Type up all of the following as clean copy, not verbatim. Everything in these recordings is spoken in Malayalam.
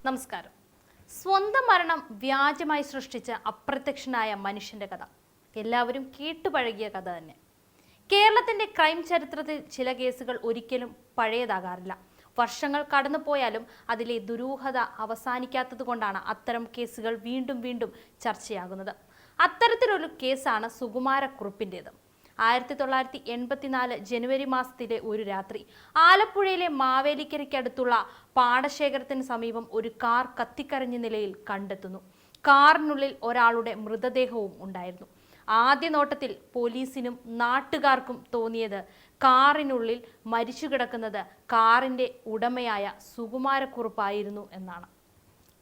നമസ്കാരം. സ്വന്തം മരണം വ്യാജമായി സൃഷ്ടിച്ച അപ്രത്യക്ഷനായ മനുഷ്യന്റെ കഥ എല്ലാവരും കേട്ടുപഴകിയ കഥ തന്നെ. കേരളത്തിന്റെ ക്രൈം ചരിത്രത്തിൽ ചില കേസുകൾ ഒരിക്കലും പഴയതാകാറില്ല. വർഷങ്ങൾ കടന്നുപോയാലും അതിലെ ദുരൂഹത അവസാനിക്കാത്തതുകൊണ്ടാണ് അത്തരം കേസുകൾ വീണ്ടും വീണ്ടും ചർച്ചയാകുന്നത്. അത്തരത്തിലൊരു കേസാണ് സുകുമാരക്കുറുപ്പിൻ്റേത്. 1984 ജനുവരി മാസത്തിലെ ഒരു രാത്രി ആലപ്പുഴയിലെ മാവേലിക്കരയ്ക്കടുത്തുള്ള പാടശേഖരത്തിന് സമീപം ഒരു കാർ കത്തിക്കരിഞ്ഞ നിലയിൽ കണ്ടെത്തുന്നു. കാറിനുള്ളിൽ ഒരാളുടെ മൃതദേഹവും ഉണ്ടായിരുന്നു. ആദ്യ നോട്ടത്തിൽ പോലീസിനും നാട്ടുകാർക്കും തോന്നിയത് കാറിനുള്ളിൽ മരിച്ചു കിടക്കുന്നത് കാറിന്റെ ഉടമയായ സുകുമാരക്കുറുപ്പായിരുന്നു എന്നാണ്.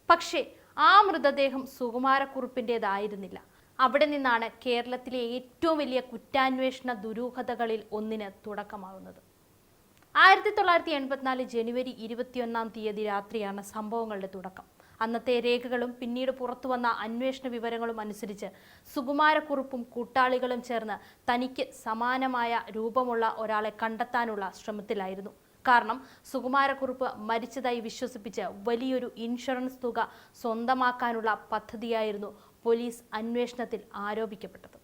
പക്ഷേ ആ മൃതദേഹം സുകുമാരക്കുറുപ്പിൻ്റെതായിരുന്നില്ല. അവിടെ നിന്നാണ് കേരളത്തിലെ ഏറ്റവും വലിയ കുറ്റാന്വേഷണ ദുരൂഹതകളിൽ ഒന്നിന് തുടക്കമാകുന്നത്. 1984 ജനുവരി 21 രാത്രിയാണ് സംഭവങ്ങളുടെ തുടക്കം. അന്നത്തെ രേഖകളും പിന്നീട് പുറത്തുവന്ന അന്വേഷണ വിവരങ്ങളും അനുസരിച്ച് സുകുമാരക്കുറുപ്പും കൂട്ടാളികളും ചേർന്ന് തനിക്ക് സമാനമായ രൂപമുള്ള ഒരാളെ കണ്ടെത്താനുള്ള ശ്രമത്തിലായിരുന്നു. കാരണം സുകുമാരക്കുറുപ്പ് മരിച്ചതായി വിശ്വസിപ്പിച്ച് വലിയൊരു ഇൻഷുറൻസ് തുക സ്വന്തമാക്കാനുള്ള പദ്ധതിയായിരുന്നു പോലീസ് അന്വേഷണത്തിൽ ആരോപിക്കപ്പെട്ടത്.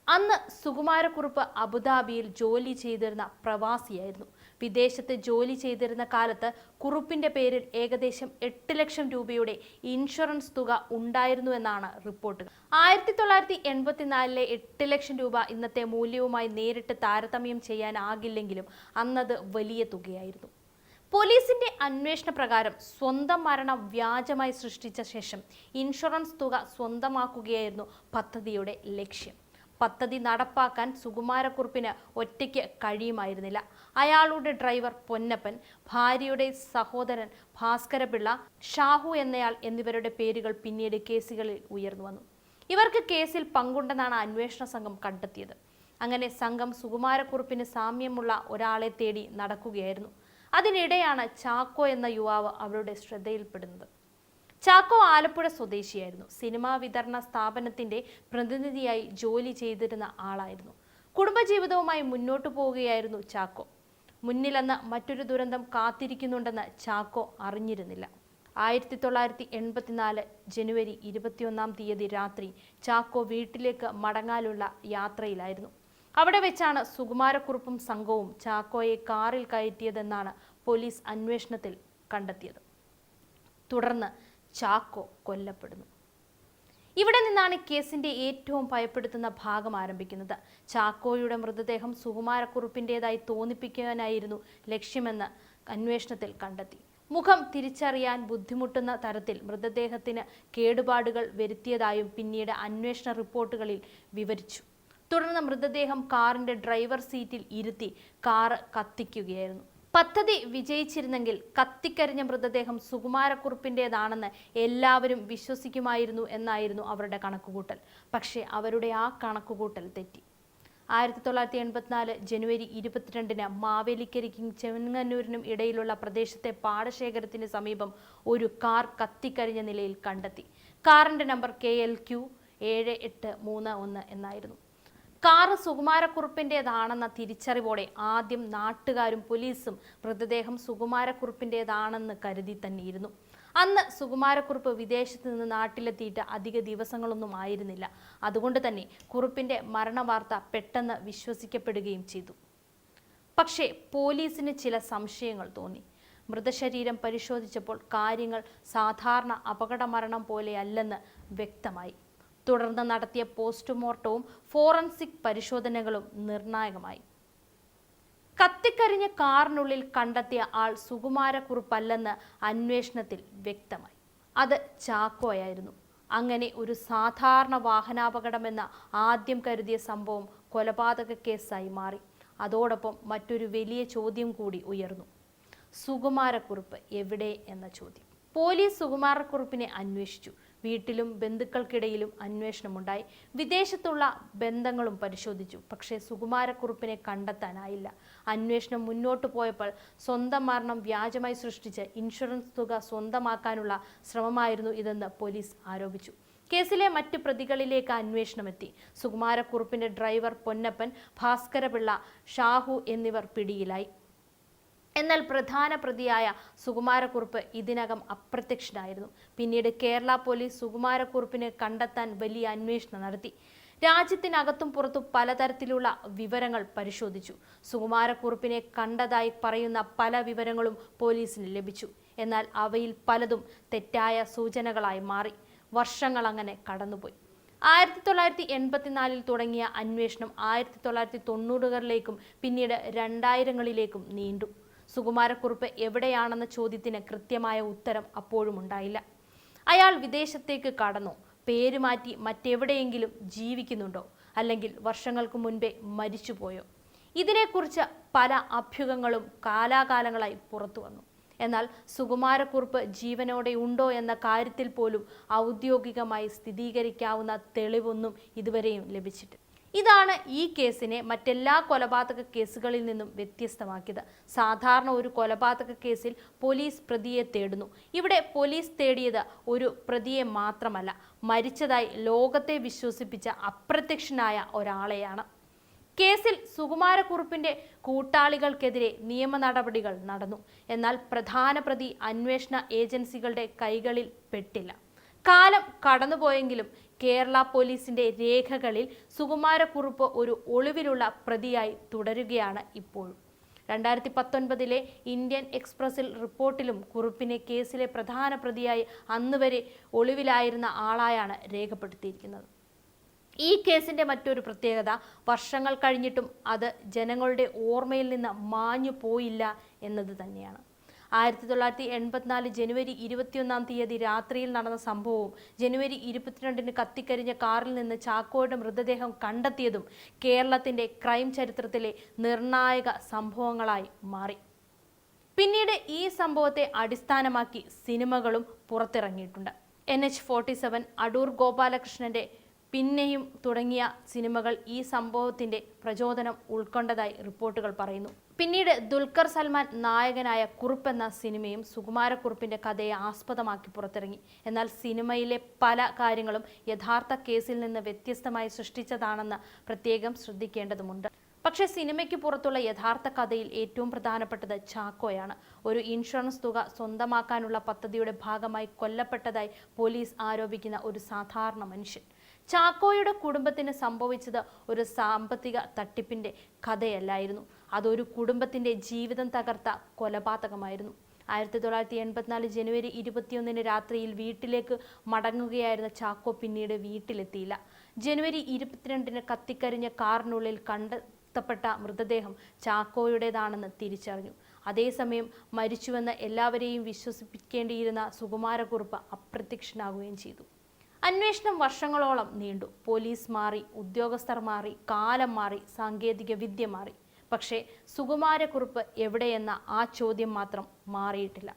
അന്ന് സുകുമാരക്കുറുപ്പ് അബുദാബിയിൽ ജോലി ചെയ്തിരുന്ന പ്രവാസിയായിരുന്നു. വിദേശത്ത് ജോലി ചെയ്തിരുന്ന കാലത്ത് കുറുപ്പിന്റെ പേരിൽ ഏകദേശം 8 ലക്ഷം രൂപയുടെ ഇൻഷുറൻസ് തുക ഉണ്ടായിരുന്നുവെന്നാണ് റിപ്പോർട്ടുകൾ. 1984 8 ലക്ഷം രൂപ ഇന്നത്തെ മൂല്യവുമായി നേരിട്ട് താരതമ്യം ചെയ്യാനാകില്ലെങ്കിലും അന്നത് വലിയ തുകയായിരുന്നു. പോലീസിന്റെ അന്വേഷണ പ്രകാരം സ്വന്തം മരണം വ്യാജമായി സൃഷ്ടിച്ച ശേഷം ഇൻഷുറൻസ് തുക സ്വന്തമാക്കുകയായിരുന്നു പദ്ധതിയുടെ ലക്ഷ്യം. പദ്ധതി നടപ്പാക്കാൻ സുകുമാരക്കുറുപ്പിന് ഒറ്റയ്ക്ക് കഴിയുമായിരുന്നില്ല. അയാളുടെ ഡ്രൈവർ പൊന്നപ്പൻ, ഭാര്യയുടെ സഹോദരൻ ഭാസ്കരപിള്ള, ഷാഹു എന്നയാൾ എന്നിവരുടെ പേരുകൾ പിന്നീട് കേസുകളിൽ ഉയർന്നു വന്നു. ഇവർക്ക് കേസിൽ പങ്കുണ്ടെന്നാണ് അന്വേഷണ സംഘം കണ്ടെത്തിയത്. അങ്ങനെ സംഘം സുകുമാരക്കുറുപ്പിന് സാമ്യമുള്ള ഒരാളെ തേടി നടക്കുകയായിരുന്നു. അതിനിടെയാണ് ചാക്കോ എന്ന യുവാവ് അവരുടെ ശ്രദ്ധയിൽപ്പെടുന്നത്. ചാക്കോ ആലപ്പുഴ സ്വദേശിയായിരുന്നു. സിനിമാ വിതരണ സ്ഥാപനത്തിന്റെ പ്രതിനിധിയായി ജോലി ചെയ്തിരുന്ന ആളായിരുന്നു. കുടുംബജീവിതവുമായി മുന്നോട്ടു പോവുകയായിരുന്നു ചാക്കോ. മുന്നിലെന്ന് മറ്റൊരു ദുരന്തം കാത്തിരിക്കുന്നുണ്ടെന്ന് ചാക്കോ അറിഞ്ഞിരുന്നില്ല. 1984 ജനുവരി 21 രാത്രി ചാക്കോ വീട്ടിലേക്ക് മടങ്ങാനുള്ള യാത്രയിലായിരുന്നു. അവിടെ വെച്ചാണ് സുകുമാരക്കുറുപ്പും സംഘവും ചാക്കോയെ കാറിൽ കയറ്റിയതെന്നാണ് പോലീസ് അന്വേഷണത്തിൽ കണ്ടെത്തിയത്. തുടർന്ന് ചാക്കോ കൊല്ലപ്പെടുന്നു. ഇവിടെ നിന്നാണ് കേസിന്റെ ഏറ്റവും ഭയപ്പെടുത്തുന്ന ഭാഗം ആരംഭിക്കുന്നത്. ചാക്കോയുടെ മൃതദേഹം സുകുമാരക്കുറുപ്പിൻ്റെതായി തോന്നിപ്പിക്കാനായിരുന്നു ലക്ഷ്യമെന്ന് അന്വേഷണത്തിൽ കണ്ടെത്തി. മുഖം തിരിച്ചറിയാൻ ബുദ്ധിമുട്ടുന്ന തരത്തിൽ മൃതദേഹത്തിന് കേടുപാടുകൾ വരുത്തിയതായും പിന്നീട് അന്വേഷണ റിപ്പോർട്ടുകളിൽ വിവരിച്ചു. തുടർന്ന് മൃതദേഹം കാറിന്റെ ഡ്രൈവർ സീറ്റിൽ ഇരുത്തി കാറ് കത്തിക്കുകയായിരുന്നു. പദ്ധതി വിജയിച്ചിരുന്നെങ്കിൽ കത്തിക്കരിഞ്ഞ മൃതദേഹം സുകുമാരക്കുറുപ്പിൻ്റെതാണെന്ന് എല്ലാവരും വിശ്വസിക്കുമായിരുന്നു എന്നായിരുന്നു അവരുടെ കണക്കുകൂട്ടൽ. പക്ഷേ അവരുടെ ആ കണക്കുകൂട്ടൽ തെറ്റി. 1984 ജനുവരി 22 മാവേലിക്കരയ്ക്കും ചെങ്ങന്നൂരിനും ഇടയിലുള്ള പ്രദേശത്തെ പാടശേഖരത്തിന് സമീപം ഒരു കാർ കത്തിക്കരിഞ്ഞ നിലയിൽ കണ്ടെത്തി. കാറിന്റെ നമ്പർ KLQ 7831 എന്നായിരുന്നു. കാറ് സുകുമാരക്കുറുപ്പിൻ്റെതാണെന്ന തിരിച്ചറിവോടെ ആദ്യം നാട്ടുകാരും പോലീസും മൃതദേഹം സുകുമാരക്കുറുപ്പിൻ്റെതാണെന്ന് കരുതി തന്നെയിരുന്നു. അന്ന് സുകുമാരക്കുറുപ്പ് വിദേശത്ത് നിന്ന് നാട്ടിലെത്തിയിട്ട് അധിക ദിവസങ്ങളൊന്നും ആയിരുന്നില്ല. അതുകൊണ്ട് തന്നെ കുറുപ്പിന്റെ മരണവാർത്ത പെട്ടെന്ന് വിശ്വസിക്കപ്പെടുകയും ചെയ്തു. പക്ഷേ പോലീസിന് ചില സംശയങ്ങൾ തോന്നി. മൃതശരീരം പരിശോധിച്ചപ്പോൾ കാര്യങ്ങൾ സാധാരണ അപകടമരണം പോലെയല്ലെന്ന് വ്യക്തമായി. തുടർന്ന് നടത്തിയ പോസ്റ്റ്മോർട്ടവും ഫോറൻസിക് പരിശോധനകളും നിർണായകമായി. കത്തിക്കരിഞ്ഞ കാറിനുള്ളിൽ കണ്ടെത്തിയ ആൾ സുകുമാരക്കുറുപ്പല്ലെന്ന് അന്വേഷണത്തിൽ വ്യക്തമായി. അത് ചാക്കോയായിരുന്നു. അങ്ങനെ ഒരു സാധാരണ വാഹനാപകടമെന്ന് ആദ്യം കരുതിയ സംഭവം കൊലപാതക കേസായി മാറി. അതോടൊപ്പം മറ്റൊരു വലിയ ചോദ്യം കൂടി ഉയർന്നു. സുകുമാരക്കുറുപ്പ് എവിടെ എന്ന ചോദ്യം. പോലീസ് സുകുമാരക്കുറുപ്പിനെ അന്വേഷിച്ചു. വീട്ടിലും ബന്ധുക്കൾക്കിടയിലും അന്വേഷണമുണ്ടായി. വിദേശത്തുള്ള ബന്ധങ്ങളും പരിശോധിച്ചു. പക്ഷേ സുകുമാരക്കുറുപ്പിനെ കണ്ടെത്താനായില്ല. അന്വേഷണം മുന്നോട്ടു പോയപ്പോൾ സ്വന്തം മരണം വ്യാജമായി സൃഷ്ടിച്ച് ഇൻഷുറൻസ് തുക സ്വന്തമാക്കാനുള്ള ശ്രമമായിരുന്നു ഇതെന്ന് പോലീസ് ആരോപിച്ചു. കേസിലെ മറ്റ് പ്രതികളിലേക്ക് അന്വേഷണമെത്തി. സുകുമാരക്കുറുപ്പിന്റെ ഡ്രൈവർ പൊന്നപ്പൻ, ഭാസ്കരപിള്ള, ഷാഹു എന്നിവർ പിടിയിലായി. എന്നാൽ പ്രധാന പ്രതിയായ സുകുമാരക്കുറുപ്പ് ഇതിനകം അപ്രത്യക്ഷനായിരുന്നു. പിന്നീട് കേരള പോലീസ് സുകുമാരക്കുറുപ്പിനെ കണ്ടെത്താൻ വലിയ അന്വേഷണം നടത്തി. രാജ്യത്തിനകത്തും പുറത്തും പലതരത്തിലുള്ള വിവരങ്ങൾ പരിശോധിച്ചു. സുകുമാരക്കുറുപ്പിനെ കണ്ടതായി പറയുന്ന പല വിവരങ്ങളും പോലീസിന് ലഭിച്ചു. എന്നാൽ അവയിൽ പലതും തെറ്റായ സൂചനകളായി മാറി. വർഷങ്ങൾ അങ്ങനെ കടന്നുപോയി. 1984 തുടങ്ങിയ അന്വേഷണം 1990കളിലേക്കും പിന്നീട് 2000ങ്ങളിലേക്കും നീണ്ടു. സുകുമാരക്കുറുപ്പ് എവിടെയാണെന്ന ചോദ്യത്തിന് കൃത്യമായ ഉത്തരം അപ്പോഴും ഉണ്ടായില്ല. അയാൾ വിദേശത്തേക്ക് കടന്നോ, പേരുമാറ്റി മറ്റെവിടെയെങ്കിലും ജീവിക്കുന്നുണ്ടോ, അല്ലെങ്കിൽ വർഷങ്ങൾക്ക് മുൻപേ മരിച്ചുപോയോ? ഇതിനെക്കുറിച്ച് പല അഭ്യൂഹങ്ങളും കാലാകാലങ്ങളായി പുറത്തു വന്നു. എന്നാൽ സുകുമാരക്കുറുപ്പ് ജീവനോടെ ഉണ്ടോ എന്ന കാര്യത്തിൽ പോലും ഔദ്യോഗികമായി സ്ഥിരീകരിക്കാവുന്ന തെളിവൊന്നും ഇതുവരെയും ലഭിച്ചിട്ടില്ല. ഇതാണ് ഈ കേസിനെ മറ്റെല്ലാ കൊലപാതക കേസുകളിൽ നിന്നും വ്യത്യസ്തമാക്കിയത്. സാധാരണ ഒരു കൊലപാതക കേസിൽ പോലീസ് പ്രതിയെ തേടുന്നു. ഇവിടെ പോലീസ് തേടിയത് ഒരു പ്രതിയെ മാത്രമല്ല, മരിച്ചതായി ലോകത്തെ വിശ്വസിപ്പിച്ച അപ്രത്യക്ഷനായ ഒരാളെയാണ്. കേസിൽ സുകുമാരക്കുറുപ്പിന്റെ കൂട്ടാളികൾക്കെതിരെ നിയമ നടപടികൾ നടന്നു. എന്നാൽ പ്രധാന പ്രതി അന്വേഷണ ഏജൻസികളുടെ കൈകളിൽ പെട്ടില്ല. കാലം കടന്നുപോയെങ്കിലും കേരള പോലീസിന്റെ രേഖകളിൽ സുകുമാരക്കുറുപ്പ് ഒരു ഒളിവിലുള്ള പ്രതിയായി തുടരുകയാണ് ഇപ്പോഴും. 2019 ഇന്ത്യൻ എക്സ്പ്രസിൽ റിപ്പോർട്ടിലും കുറുപ്പിനെ കേസിലെ പ്രധാന പ്രതിയായി അന്നുവരെ ഒളിവിലായിരുന്ന ആളായാണ് രേഖപ്പെടുത്തിയിരിക്കുന്നത്. ഈ കേസിന്റെ മറ്റൊരു പ്രത്യേകത, വർഷങ്ങൾ കഴിഞ്ഞിട്ടും അത് ജനങ്ങളുടെ ഓർമ്മയിൽ നിന്ന് മാഞ്ഞു പോയില്ല എന്നത് തന്നെയാണ്. 1984 ജനുവരി 21 രാത്രിയിൽ നടന്ന സംഭവവും ജനുവരി 22 കത്തിക്കരിഞ്ഞ കാറിൽ നിന്ന് ചാക്കോയുടെ മൃതദേഹം കണ്ടെത്തിയതും കേരളത്തിന്റെ ക്രൈം ചരിത്രത്തിലെ നിർണായക സംഭവങ്ങളായി മാറി. പിന്നീട് ഈ സംഭവത്തെ അടിസ്ഥാനമാക്കി സിനിമകളും പുറത്തിറങ്ങിയിട്ടുണ്ട്. NH-47, അടൂർ ഗോപാലകൃഷ്ണന്റെ പിന്നെയും തുടങ്ങിയ സിനിമകൾ ഈ സംഭവത്തിന്റെ പ്രചോദനം ഉൾക്കൊണ്ടതായി റിപ്പോർട്ടുകൾ പറയുന്നു. പിന്നീട് ദുൽഖർ സൽമാൻ നായകനായ കുറുപ്പ് എന്ന സിനിമയും സുകുമാരക്കുറുപ്പിന്റെ കഥയെ ആസ്പദമാക്കി പുറത്തിറങ്ങി. എന്നാൽ സിനിമയിലെ പല കാര്യങ്ങളും യഥാർത്ഥ കേസിൽ നിന്ന് വ്യത്യസ്തമായി സൃഷ്ടിച്ചതാണെന്ന് പ്രത്യേകം ശ്രദ്ധിക്കേണ്ടതുണ്ട്. പക്ഷേ സിനിമയ്ക്ക് പുറത്തുള്ള യഥാർത്ഥ കഥയിൽ ഏറ്റവും പ്രധാനപ്പെട്ടത് ചാക്കോയാണ്. ഒരു ഇൻഷുറൻസ് തുക സ്വന്തമാക്കാനുള്ള പദ്ധതിയുടെ ഭാഗമായി കൊല്ലപ്പെട്ടതായി പോലീസ് ആരോപിക്കുന്ന ഒരു സാധാരണ മനുഷ്യൻ. ചാക്കോയുടെ കുടുംബത്തിന് സംഭവിച്ചത് ഒരു സാമ്പത്തിക തട്ടിപ്പിന്റെ കഥയല്ലായിരുന്നു, അതൊരു കുടുംബത്തിന്റെ ജീവിതം തകർത്ത കൊലപാതകമായിരുന്നു. 1984 ജനുവരി 21 രാത്രിയിൽ വീട്ടിലേക്ക് മടങ്ങുകയായിരുന്ന ചാക്കോ പിന്നീട് വീട്ടിലെത്തിയില്ല. ജനുവരി 22 കത്തിക്കരിഞ്ഞ കാറിനുള്ളിൽ കണ്ടെത്തപ്പെട്ട മൃതദേഹം ചാക്കോയുടേതാണെന്ന് തിരിച്ചറിഞ്ഞു. അതേസമയം മരിച്ചുവെന്ന് എല്ലാവരെയും വിശ്വസിപ്പിക്കേണ്ടിയിരുന്ന സുകുമാരക്കുറുപ്പ് അപ്രത്യക്ഷനാകുകയും ചെയ്തു. അന്വേഷണം വർഷങ്ങളോളം നീണ്ടു. പോലീസ് മാറി, ഉദ്യോഗസ്ഥർ മാറി, കാലം മാറി, സാങ്കേതിക വിദ്യ മാറി. പക്ഷേ സുകുമാരക്കുറുപ്പ് എവിടെയെന്ന ആ ചോദ്യം മാത്രം മാറിയിട്ടില്ല.